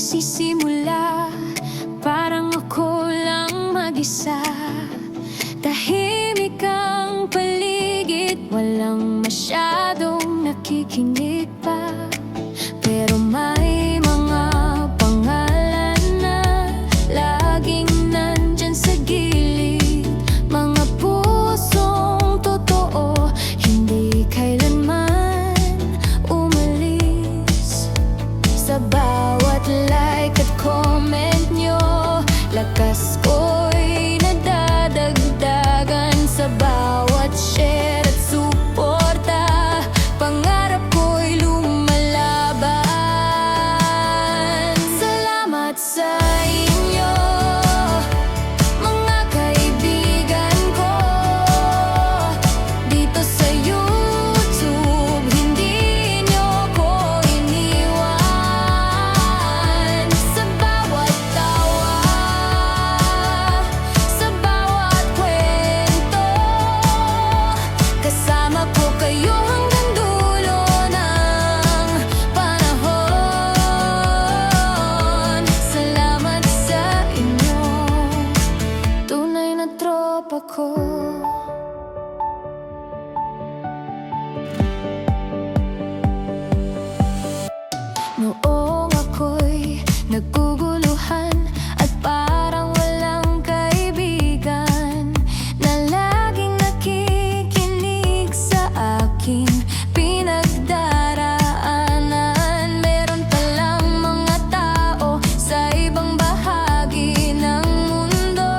nagsisimula, parang ako lang mag-isa. Tahimik ang paligid, walang masyadong nakikinig pa. Pero may mga pangalan na laging nandyan sa gilid, mga pusong totoo, hindi kailanman umalis. Sa bawat like at comment nyo, lakas ko'y nadadagdagan. Sa bawat share at suporta, pangarap ko'y lumalaban. Salamat sa inyo, mga kaibigan ko. Dito sa YouTube, hindi nyo ko iniwan. Sa bawat tawa, sa bawat kwento, kasama ko kayo hanggang dulo ng panahon. Salamat sa inyo, tunay na tropa ko. Noong ako'y naguguluhan at parang walang kaibigan, na laging nakikinig sa aking pinagdaraanan. Meron palang mga tao sa ibang bahagi ng mundo,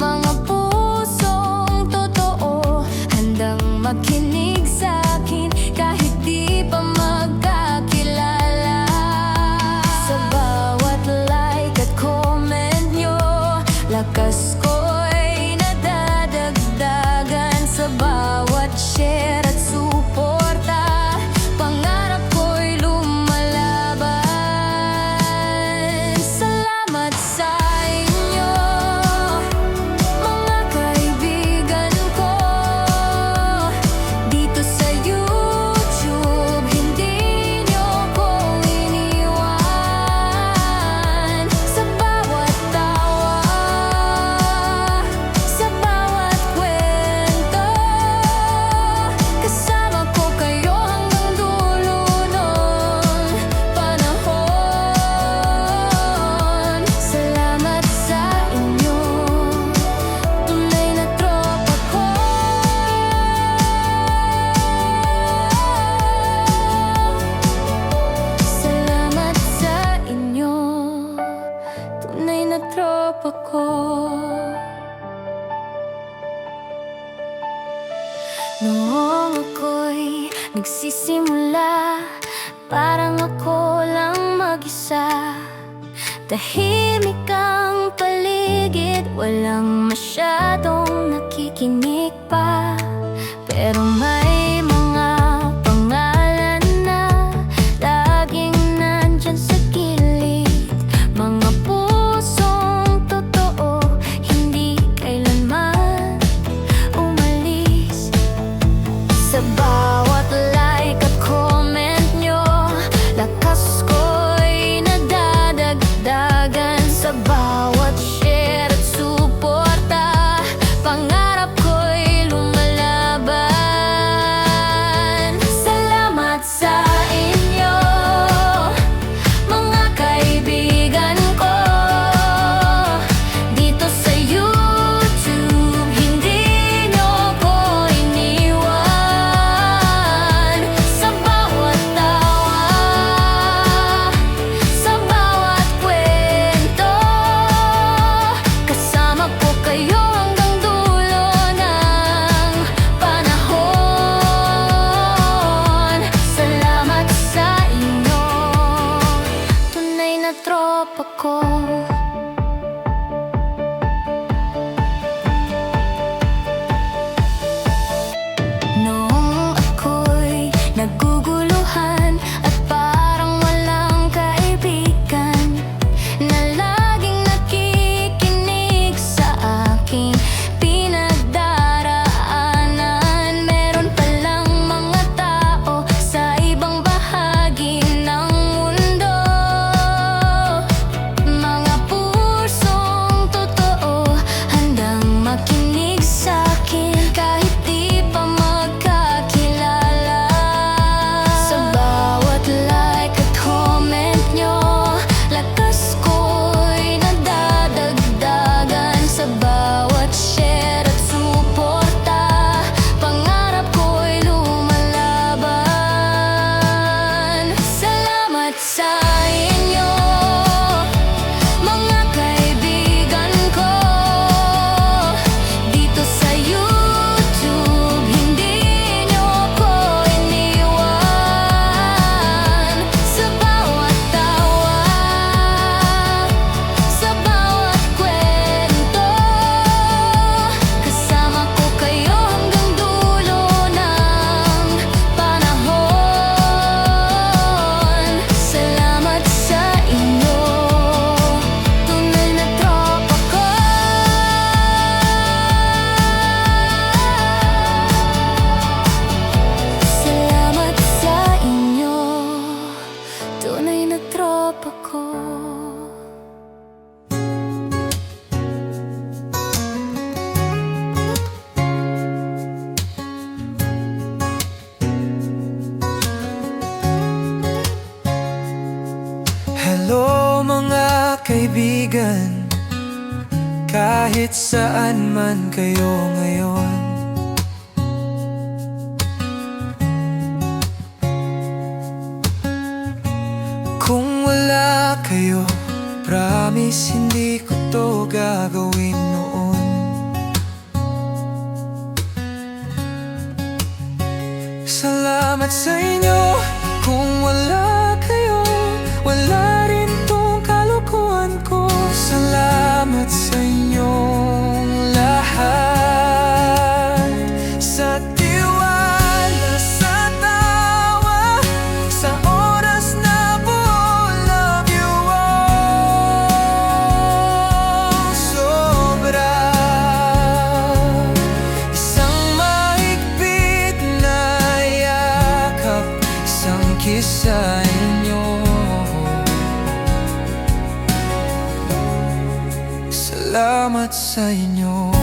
mga pusong totoo, handang makinig sa'kin kahit di pa magkakilala. Sa bawat like at comment nyo, lakas ko'y nadadagdagan. Sa bawat share at suporta, pangarap ko'y lumalaban. Salamat sa inyo, mga kaibigan ko. Dito sa YouTube, hindi nyo ko iniwan. Sa bawat tawa, sa bawat kwento, kasama ko kayo hanggang dulo ng panahon. Salamat sa inyo, tunay na tropa ko. Salamat sa inyo, tunay na tropa ko. Noong ako'y nagsisimula, parang ako lang mag-isa. Tahimik ang paligid, walang masyadong nakikinig pa. Pero may mga pangalan na laging nandyan sa gilid, mga pusong totoo, hindi kailanman umalis. Sa bawat like at comment nyo, lakas ko'y nadadagdagan. Sa bawat share at suporta, pangarap ko'y lumalaban. Salamat sa inyo, mga kaibigan ko. Dito sa YouTube, hindi nyo ko iniwan. Sa bawat tawa, sa bawat kwento, kasama ko kayo hanggang dulo ng panahon. Salamat sa inyo, tunay na tropa ko. Noong ako'y naguguluhan at parang walang kaibigan, na laging nakikinig sa aking pinagdaraanan. Meron palang mga tao sa ibang bahagi ng mundo, kaibigan, kahit saan man kayo ngayon. Kung wala kayo, promise hindi ko to gagawin noon. Salamat sa inyo. Kung wala kayo, wala rin tong kalokohan ko. Salamat sa inyong lahat, sa tiwala, sa tawa, sa oras na buo. Love you all sobra. Isang mahigpit na yakap, isang kiss sa inyo. Salamat sa inyo.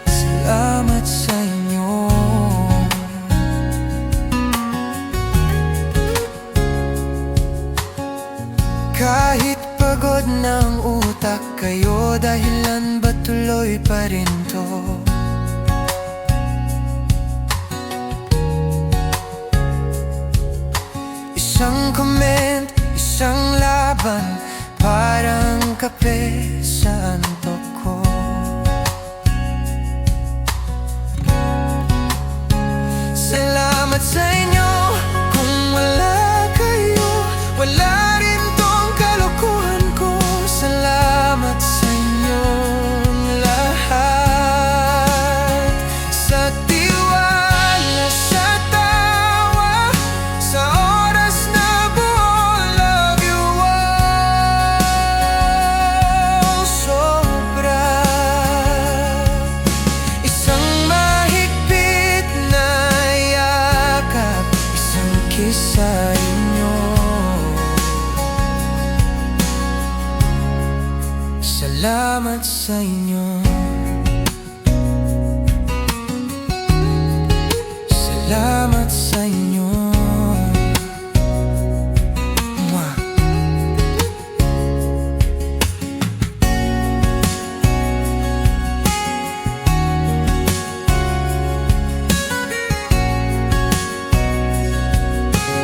Salamat sa inyo. Kahit pagod ng utak kayo, dahilan ba tuloy pa rin to? Isang comment, isang laban, parang kape sa antok ko. Salamat sa inyo. Kung wala kayo, wala rin tong kalokohan ko. Salamat sa inyong lahat, sa tiwala, sa tawa, sa oras na buo. Love you all sobra. Isang mahigpit na yakap, isang kiss sa inyo. Salamat sa inyo. Salamat sa inyo. Mwah.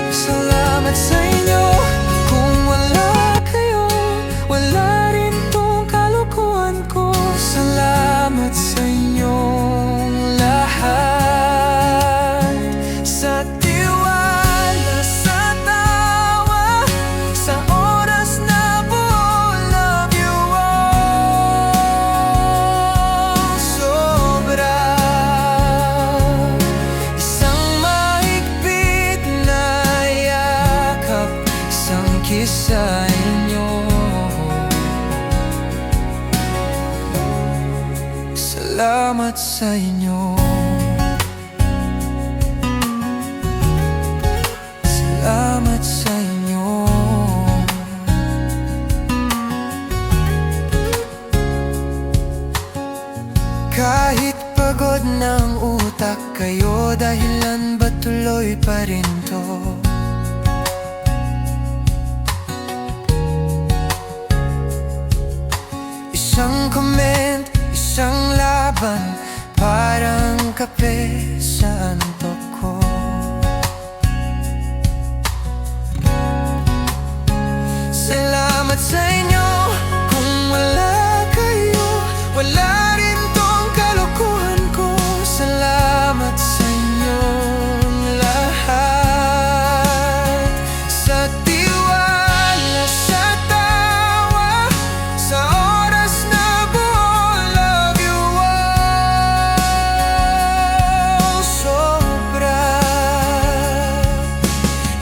Salamat sa inyo. Kung wala kayo, wala rin tong kalokohan ko. Salamat sa inyong lahat, sa tiwala, sa tawa, sa oras na buo. Love you all sobra. Isang mahigpit na yakap, isang kiss sa inyo. Salamat sa inyo. Salamat sa inyo. Kahit pagod ng utak kayo, dahilan ba tuloy pa rin to? Isang comment, isang laban, parang kape sa antok ko. Salamat sa inyo. Kung wala kayo, wala rin tong kalokohan ko. Salamat sa inyong lahat, sa tiwala, sa tawa, sa oras na buo. Love you all sobra.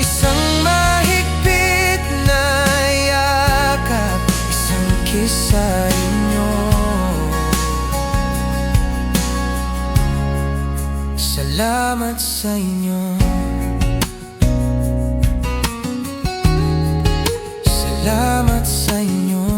Isang mahigpit na yakap, isang kiss sa inyo. Salamat sa inyo. Salamat sa inyo.